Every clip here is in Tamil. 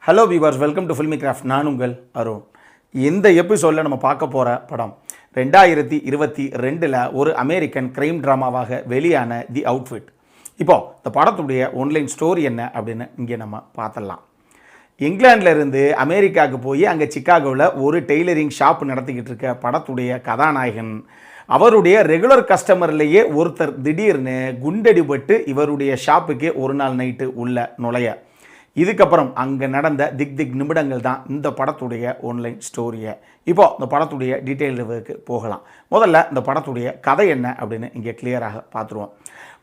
Hello viewers, welcome to filmi craft. நான் உங்கள் அருண். இந்த எபிசோடில் நம்ம பார்க்க போகிற படம் 2022 ஒரு அமெரிக்கன் கிரைம் ட்ராமாவாக வெளியான தி அவுட்ஃபிட். இப்போது இந்த படத்துடைய ஒன்லைன் ஸ்டோரி என்ன அப்படின்னு இங்கே நம்ம பார்த்துடலாம். இங்கிலாண்டில் இருந்து அமெரிக்காவுக்கு போய் அங்கே சிக்காகோவில் ஒரு டெய்லரிங் ஷாப் நடத்திக்கிட்டு இருக்க படத்துடைய கதாநாயகன் அவருடைய ரெகுலர் கஸ்டமர்லேயே ஒருத்தர் திடீர்னு குண்டடிபட்டு இவருடைய ஷாப்புக்கே ஒரு நாள் நைட்டு உள்ள நுழைய, இதுக்கப்புறம் அங்கே நடந்த திக் நிமிடங்கள் தான் இந்த படத்துடைய ஒன்லைன் ஸ்டோரியை. இப்போது இந்த படத்துடைய டீட்டெயிலுக்கு போகலாம். முதல்ல இந்த படத்துடைய கதை என்ன அப்படின்னு இங்கே கிளியராக பார்த்துருவோம்.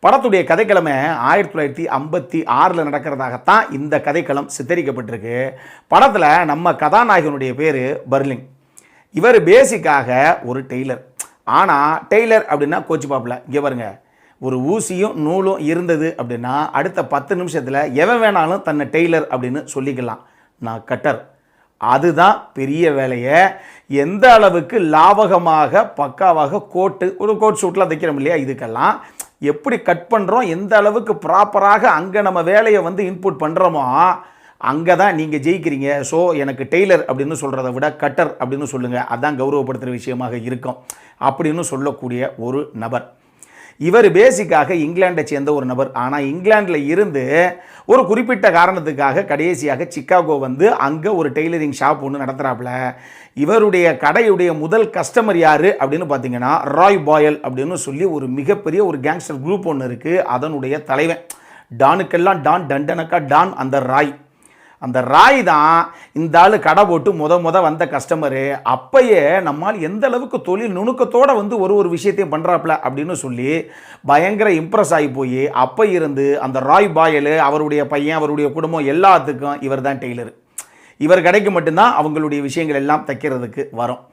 படத்துடைய கதைக்கிழமை 1956 நடக்கிறதாகத்தான் இந்த கதைக்களம் சித்தரிக்கப்பட்டிருக்கு. படத்தில் நம்ம கதாநாயகனுடைய பேர் பர்லிங். இவர் பேசிக்காக ஒரு டெய்லர். ஆனால் டெய்லர் அப்படின்னா கோச்சு பாப்பில் இங்கே பாருங்க, ஒரு ஊசியும் நூலும் இருந்தது அப்படின்னா அடுத்த 10 நிமிஷத்தில் எவன் வேணாலும் தன்னை டெய்லர் அப்படின்னு சொல்லிக்கலாம். நான் கட்டர். அதுதான் பெரிய வேலையை எந்த அளவுக்கு லாபகமாக பக்காவாக ஒரு கோட் ஷூட்லாம் தைக்கிறோம் இல்லையா, இதுக்கெல்லாம் எப்படி கட் பண்ணுறோம், எந்த அளவுக்கு ப்ராப்பராக அங்கே நம்ம வேலையை இன்புட் பண்ணுறோமோ அங்கே தான் நீங்கள் ஜெயிக்கிறீங்க. ஸோ எனக்கு டெய்லர் அப்படின்னு சொல்கிறத விட கட்டர் அப்படின்னு சொல்லுங்கள், அதுதான் கௌரவப்படுத்துகிற விஷயமாக இருக்கும் அப்படின்னு சொல்லக்கூடிய ஒரு நபர். இவர் பேசிக்காக இங்கிலாண்டை சேர்ந்த ஒரு நபர். ஆனால் இங்கிலாண்டில் இருந்து ஒரு குறிப்பிட்ட காரணத்துக்காக கடைசியாக சிக்காகோ அங்கே ஒரு டெய்லரிங் ஷாப் ஒன்று நடத்துகிறாப்புல. இவருடைய கடையுடைய முதல் கஸ்டமர் யார் அப்படின்னு பார்த்தீங்கன்னா ராய் பாயல் அப்படின்னு சொல்லி ஒரு மிகப்பெரிய ஒரு கேங்ஸ்டர் குரூப் ஒன்று இருக்குது. அதனுடைய தலைவன், டானுக்கெல்லாம் டான், டண்டனக்கா டான், அந்த ராய் தான் இந்த ஆள் கடை போட்டு வந்த கஸ்டமரு. அப்பயே நம்மால் எந்த அளவுக்கு தொழில் நுணுக்கத்தோடு ஒரு விஷயத்தையும் பண்ணுறாப்புல அப்படின்னு சொல்லி பயங்கர இம்ப்ரெஸ் ஆகி போய் அப்போ இருந்து அந்த ராய் பாயல், அவருடைய பையன், அவருடைய குடும்பம் எல்லாத்துக்கும் இவர் தான் டெய்லர். இவர் கடைக்கு மட்டும்தான் அவங்களுடைய விஷயங்கள் எல்லாம் தைக்கிறதுக்கு வரும்.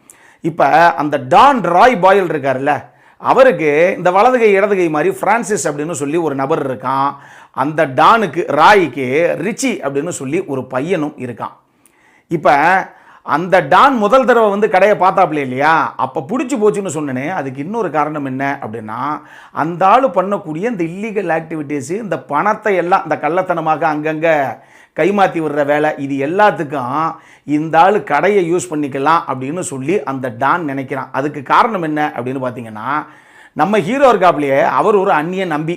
இப்போ அந்த டான் ராய் பாயல் இருக்கார்ல, அவருக்கு இந்த வலதுகை இடதுகை மாதிரி ஃப்ரான்சிஸ் அப்படின்னு சொல்லி ஒரு நபர் இருக்கான். அந்த டானுக்கு, ராய்க்கு ரிச்சி அப்படின்னு சொல்லி ஒரு பையனும் இருக்கான். இப்போ அந்த டான் முதல் தடவை கடையை பார்த்தாப்புல இல்லையா, அப்போ பிடிச்சி போச்சுன்னு சொன்னேனே, அதுக்கு இன்னொரு காரணம் என்ன அப்படின்னா அந்த ஆள் பண்ணக்கூடிய இந்த இல்லீகல் ஆக்டிவிட்டீஸு, இந்த பணத்தை எல்லாம் இந்த கள்ளத்தனமாக அங்கங்கே கைமாற்றி விடுற வேலை, இது எல்லாத்துக்கும் இந்த ஆள் கடையை யூஸ் பண்ணிக்கலாம் அப்படின்னு சொல்லி அந்த டான் நினைக்கிறான். அதுக்கு காரணம் என்ன அப்படின்னு பார்த்தீங்கன்னா, நம்ம ஹீரோ இருக்காப்புலையே, அவர் ஒரு அந்நிய நம்பி,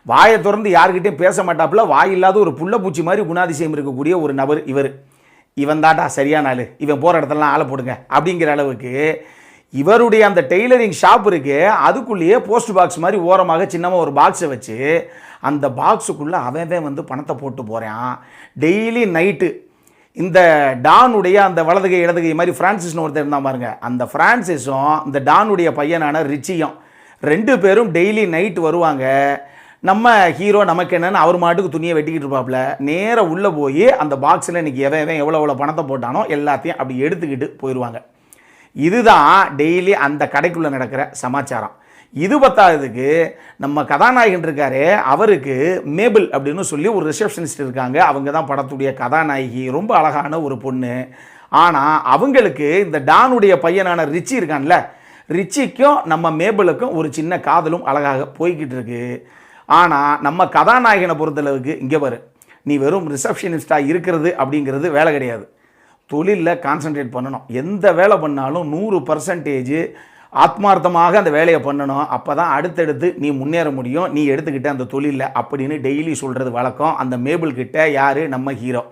வாயை திறந்து யாருக்கிட்டையும் பேச மாட்டாப்புல, வாய் இல்லாத ஒரு புள்ள பூச்சி மாதிரி குணாதிசயம் இருக்கக்கூடிய ஒரு நபர் இவர். இவன் தாட்டா சரியான ஆள், இவன் போகிற இடத்துலலாம் ஆளை போடுங்க அப்படிங்கிற அளவுக்கு இவருடைய அந்த டெய்லரிங் ஷாப் இருக்கு. அதுக்குள்ளேயே போஸ்ட் பாக்ஸ் மாதிரி ஓரமாக சின்னமாக ஒரு பாக்ஸை வச்சு அந்த பாக்ஸுக்குள்ளே அவன் பணத்தை போட்டு போகிறான். டெய்லி நைட்டு இந்த டானுடைய அந்த வலதுகை இடதுகை மாதிரி ஃப்ரான்சிஸ்னு ஒருத்தர் இருந்தால் பாருங்க, அந்த ஃப்ரான்சிஸும் இந்த டானுடைய பையனான ரிச்சியும் 2 பேரும் டெய்லி நைட்டு வருவாங்க. நம்ம ஹீரோ நமக்கு என்னென்னு அவர் மாட்டுக்கு துணியை வெட்டிக்கிட்டு இருப்பாப்புல, நேராக உள்ளே போய் அந்த பாக்ஸில் இன்றைக்கி எவன் எவ்வளோ பணத்தை போட்டானோ எல்லாத்தையும் அப்படி எடுத்துக்கிட்டு போயிடுவாங்க. இதுதான் டெய்லி அந்த கடைக்குள்ளே நடக்கிற சமாச்சாரம். இது பத்தாததுக்கு நம்ம கதாநாயகன் இருக்காரு, அவருக்கு மேபிள் அப்படின்னு சொல்லி ஒரு ரிசப்ஷனிஸ்ட் இருக்காங்க. அவங்க தான் படத்துடைய கதாநாயகி, ரொம்ப அழகான ஒரு பொண்ணு. ஆனால் அவங்களுக்கு இந்த டானுடைய பையனான ரிச்சி இருக்கான்ல, ரிச்சிக்கும் நம்ம மேபிளுக்கும் ஒரு சின்ன காதலும் அழகாக போய்கிட்டு இருக்கு. ஆனால் நம்ம கதாநாயகனை பொறுத்தளவுக்கு இங்கே பாரு, நீ வெறும் ரிசப்ஷனிஸ்டாக இருக்கிறது அப்படிங்கிறது வேலை கிடையாது. தொழிலில் கான்சன்ட்ரேட் பண்ணணும். எந்த வேலை பண்ணாலும் 100% ஆத்மார்த்தமாக அந்த வேலையை பண்ணணும். அப்போ தான் அடுத்தடுத்து நீ முன்னேற முடியும், நீ எடுத்துக்கிட்ட அந்த தொழிலில் அப்படின்னு டெய்லி சொல்கிறது வழக்கம் அந்த மேபிள் கிட்ட. யார்? நம்ம ஹீரோ.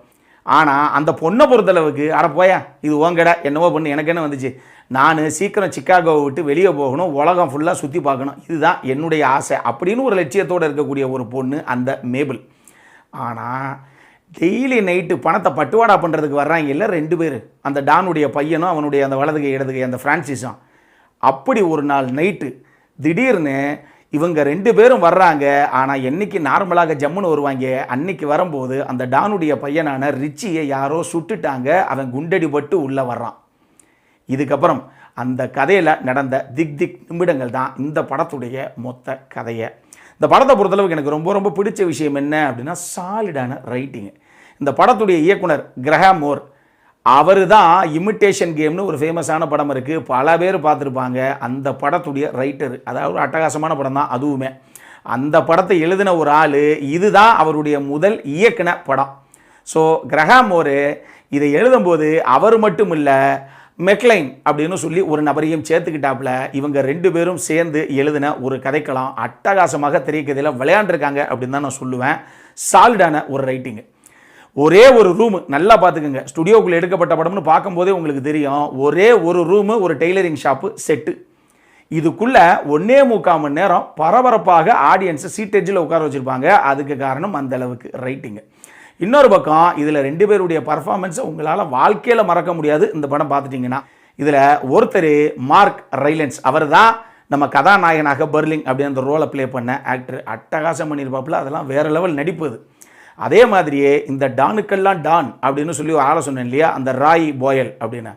ஆனால் அந்த பொண்ணை பொறுத்தளவுக்கு, அட போயா இது உங்கடா, என்னவோ பொண்ணு, எனக்கு என்ன வந்துச்சு, நான் சீக்கிரம் சிக்காகோவை விட்டு வெளியே போகணும், உலகம் ஃபுல்லாக சுற்றி பார்க்கணும், இதுதான் என்னுடைய ஆசை அப்படின்னு ஒரு லட்சியத்தோடு இருக்கக்கூடிய ஒரு பொண்ணு அந்த மேபிள். ஆனால் டெய்லி நைட்டு பணத்தை பட்டுவாடா பண்ணுறதுக்கு வர்றாங்க இல்லை 2 பேர், அந்த டானுடைய பையனும் அவனுடைய அந்த வலதுகை இடதுகை அந்த ஃப்ரான்சிஸும். அப்படி ஒரு நாள் நைட்டு திடீர்னு இவங்க 2 பேரும் வர்றாங்க. ஆனால் என்றைக்கு நார்மலாக ஜம்முன்னு வருவாங்க, அன்னைக்கு வரும்போது அந்த டானுடைய பையனான ரிச்சியை யாரோ சுட்டுட்டாங்க. அவன் குண்டடிபட்டு உள்ளே வர்றான். இதுக்கப்புறம் அந்த கதையில் நடந்த திக் நிமிடங்கள் தான் இந்த படத்துடைய மொத்த கதையை. இந்த படத்தை பொறுத்தளவுக்கு எனக்கு ரொம்ப பிடிச்ச விஷயம் என்ன அப்படின்னா சாலிடான ரைட்டிங்கு. இந்த படத்துடைய இயக்குனர் கிரஹாம் மூர், அவர் தான் இமிட்டேஷன் கேம்னு ஒரு ஃபேமஸான படம் இருக்குது, பல பேர் பார்த்துருப்பாங்க. அந்த படத்துடைய ரைட்டர், அதாவது ஒரு அட்டகாசமான படம் தான் அதுவுமே. அந்த படத்தை எழுதின ஒரு ஆள், இதுதான் அவருடைய முதல் இயக்குன படம். ஸோ கிரஹாம் மோர் இதை எழுதும்போது அவர் மட்டும் இல்லை, மெக்லைன் அப்படின்னு சொல்லி ஒரு நபரையும் சேர்த்துக்கிட்டாப்புல இவங்க 2 பேரும் சேர்ந்து எழுதின ஒரு கதைக்களம் அட்டகாசமாக திரைக்கதையில் விளையாண்டுருக்காங்க அப்படின்னு தான் நான் சொல்லுவேன். சாலிடான ஒரு ரைட்டிங்கு. ஒரே ஒரு ரூமு, நல்லா பார்த்துக்குங்க, ஸ்டுடியோக்குள்ளே எடுக்கப்பட்ட படம்னு பார்க்கும்போதே உங்களுக்கு தெரியும். ஒரே ஒரு ரூமு, ஒரு டெய்லரிங் ஷாப்பு, செட்டு. இதுக்குள்ளே 1.25 மணி நேரம் பரபரப்பாக ஆடியன்ஸை சீட்டேஜில் உட்கார வச்சுருப்பாங்க. அதுக்கு காரணம் அந்த அளவுக்கு ரைட்டிங்கு. இன்னொரு பக்கம் இதில் 2 பேருடைய பர்ஃபார்மன்ஸை உங்களால் வாழ்க்கையில் மறக்க முடியாது. இந்த படம் பார்த்துட்டிங்கன்னா இதில் ஒருத்தர் மார்க் ரைலன்ஸ், அவர் தான் நம்ம கதாநாயகனாக பெர்லிங் அப்படி அந்த ரோலை ப்ளே பண்ண ஆக்டர். அட்டகாசம் பண்ணியிருப்பாப்புல, அதெல்லாம் வேறு லெவல் நடிப்புது. அதே மாதிரியே இந்த டானுக்கெல்லாம் டான் அப்படின்னு சொல்லி ஒரு ஆளை சொன்னேன் இல்லையா, அந்த ராய் போயல் அப்படின்னு,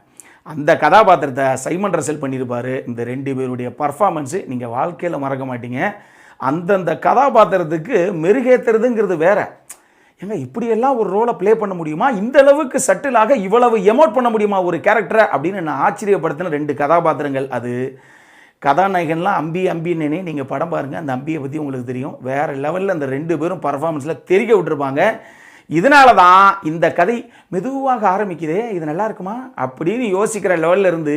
அந்த கதாபாத்திரத்தை சைமன் ரசல் பண்ணியிருப்பார். இந்த 2 பேருடைய பர்ஃபார்மன்ஸு நீங்கள் வாழ்க்கையில் மறக்க மாட்டீங்க. அந்தந்த கதாபாத்திரத்துக்கு மெருகேற்றுறதுங்கிறது வேற. ஏங்க இப்படியெல்லாம் ஒரு ரோலை ப்ளே பண்ண முடியுமா, இந்த அளவுக்கு சட்டிலாக இவ்வளவு எமோட் பண்ண முடியுமா ஒரு கேரக்டரை அப்படின்னு நான் ஆச்சரியப்படுத்தின 2 கதாபாத்திரங்கள். அது கதாநாயகன்லாம் அம்பின்னு நீங்கள் படம் பாருங்கள், அந்த அம்பியை பற்றி உங்களுக்கு தெரியும். வேறு லெவலில் அந்த 2 பேரும் பர்ஃபார்மன்ஸில் தெரிக்க விட்டுருப்பாங்க. இதனால தான் இந்த கதை மெதுவாக ஆரம்பிக்குதே, இது நல்லா இருக்குமா அப்படின்னு யோசிக்கிற லெவலில் இருந்து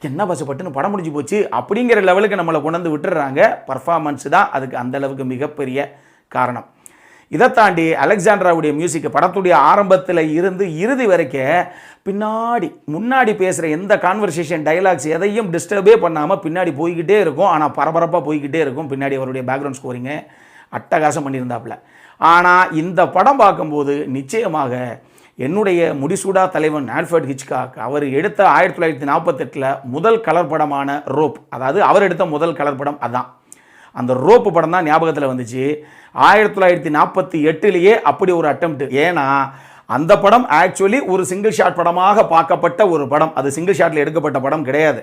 என்ன பசப்பட்டுன்னு படம் முடிஞ்சு போச்சு அப்படிங்கிற லெவலுக்கு நம்மளை கொண்டு விட்டுடுறாங்க. பர்ஃபார்மன்ஸ் தான் அதுக்கு அந்த அளவுக்கு மிகப்பெரிய காரணம். இதை தாண்டி அலெக்சாண்ட்ராவுடைய மியூசிக் படத்துடைய ஆரம்பத்தில் இருந்து இறுதி வரைக்கும் முன்னாடி பேசுகிற எந்த கான்வர்சேஷன் டைலாக்ஸ் எதையும் டிஸ்டர்பே பண்ணாமல் பின்னாடி போய்கிட்டே இருக்கும். ஆனால் பரபரப்பாக போய்கிட்டே இருக்கும். பின்னாடி அவருடைய பேக்ரவுண்ட் ஸ்கோரிங்கு அட்டகாசம் பண்ணியிருந்தாப்புல. ஆனால் இந்த படம் பார்க்கும்போது நிச்சயமாக என்னுடைய முடிசூடா தலைவன் ஆல்ஃபிரட் ஹிச்காக் அவர் எடுத்த 1948 முதல் கலர் படமான ரோப், அதாவது அவர் எடுத்த முதல் கலர் படம் அதான். அந்த ரோப்பு படம் தான் ஞாபகத்தில் வந்துச்சு. 1948 அப்படி ஒரு அட்டெம்ப்ட். ஏன்னா அந்த படம் ஆக்சுவலி ஒரு சிங்கிள் ஷாட் படமாக பார்க்கப்பட்ட ஒரு படம். அது சிங்கிள் ஷாட்டில் எடுக்கப்பட்ட படம் கிடையாது.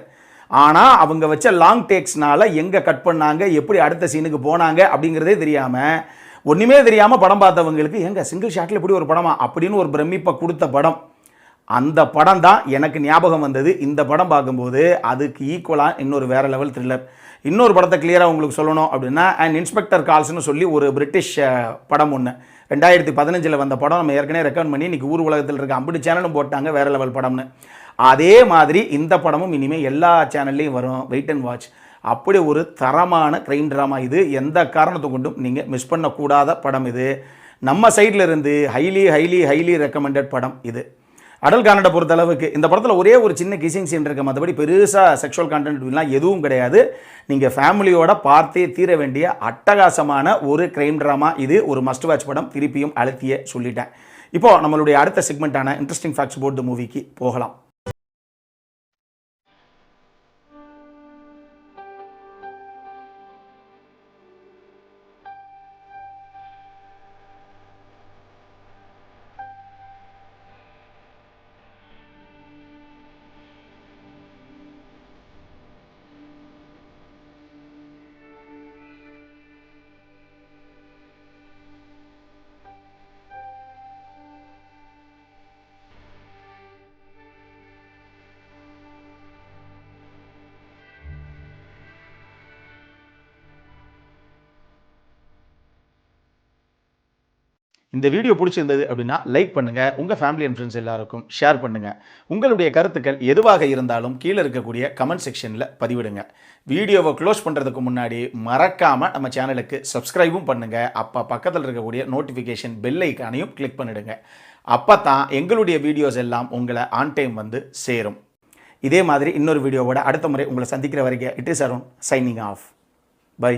ஆனால் அவங்க வச்ச லாங் டேக்ஸ்னால எங்கே கட் பண்ணாங்க, எப்படி அடுத்த சீனுக்கு போனாங்க அப்படிங்கிறதே தெரியாமல், ஒன்றுமே தெரியாமல் படம் பார்த்தவங்களுக்கு எங்கே சிங்கிள் ஷாட்டில் எப்படி ஒரு படமா அப்படின்னு ஒரு பிரமிப்பை கொடுத்த படம். அந்த படம் தான் எனக்கு ஞாபகம் வந்தது. இந்த படம் பார்க்கும்போது அதுக்கு ஈக்குவலாக இன்னொரு வேறு லெவல் த்ரில்லர். இன்னொரு படத்தை கிளியராக உங்களுக்கு சொல்லணும் அப்படின்னா, அண்ட் இன்ஸ்பெக்டர் கால்ஸ்னு சொல்லி ஒரு பிரிட்டிஷ் படம் ஒன்று 2015 வந்த படம். நம்ம ஏற்கனவே ரெக்கமெண்ட் பண்ணி இன்றைக்கி ஊர் உலகத்தில் இருக்க அம்புட்டு சேனலும் போட்டாங்க வேறு லெவல் படம்னு. அதே மாதிரி இந்த படமும் இனிமேல் எல்லா சேனல்லையும் வரும். Wait and watch. அப்படி ஒரு தரமான க்ரைம் ட்ராமா இது. எந்த காரணத்தை கொண்டும் நீங்கள் மிஸ் பண்ணக்கூடாத படம் இது. நம்ம சைடில் இருந்து ஹைலி ரெக்கமெண்டட் படம் இது. அடல் கானடை பொறுத்தளவுக்கு இந்த படத்தில் ஒரே ஒரு சின்ன கிசிங் சீன் இருக்க, மற்றபடி பெருசாக செக்ஷுவல் கண்டென்ட்லாம் எதுவும் கிடையாது. நீங்கள் ஃபேமிலியோட பார்த்தே தீர வேண்டிய அட்டகாசமான ஒரு க்ரைம் ட்ராமா இது. ஒரு மஸ்ட் வாட்ச் படம். திருப்பியும் அழுத்தியே சொல்லிட்டேன். இப்போது நம்மளுடைய அடுத்த செக்மெண்ட்டான இன்ட்ரெஸ்டிங் ஃபேக்ட்ஸ் அபௌட் தி மூவிக்கு போகலாம். இந்த வீடியோ பிடிச்சிருந்தது அப்படின்னா லைக் பண்ணுங்கள், உங்கள் ஃபேமிலி அண்ட் ஃப்ரெண்ட்ஸ் எல்லாருக்கும் ஷேர் பண்ணுங்கள். உங்களுடைய கருத்துக்கள் எதுவாக இருந்தாலும் கீழே இருக்கக்கூடிய கமெண்ட் செக்ஷனில் பதிவிடுங்க. வீடியோவை க்ளோஸ் பண்ணுறதுக்கு முன்னாடி மறக்காமல் நம்ம சேனலுக்கு சப்ஸ்கிரைபும் பண்ணுங்கள். அப்போ பக்கத்தில் இருக்கக்கூடிய நோட்டிஃபிகேஷன் பெல் ஐக்கானையும் கிளிக் பண்ணிவிடுங்க. அப்போ தான் எங்களுடைய வீடியோஸ் எல்லாம் உங்களை ஆன் டைம் வந்து சேரும். இதே மாதிரி இன்னொரு வீடியோவோட அடுத்த முறை உங்களை சந்திக்கிற வரைக்கும் it is Arun signing off. By.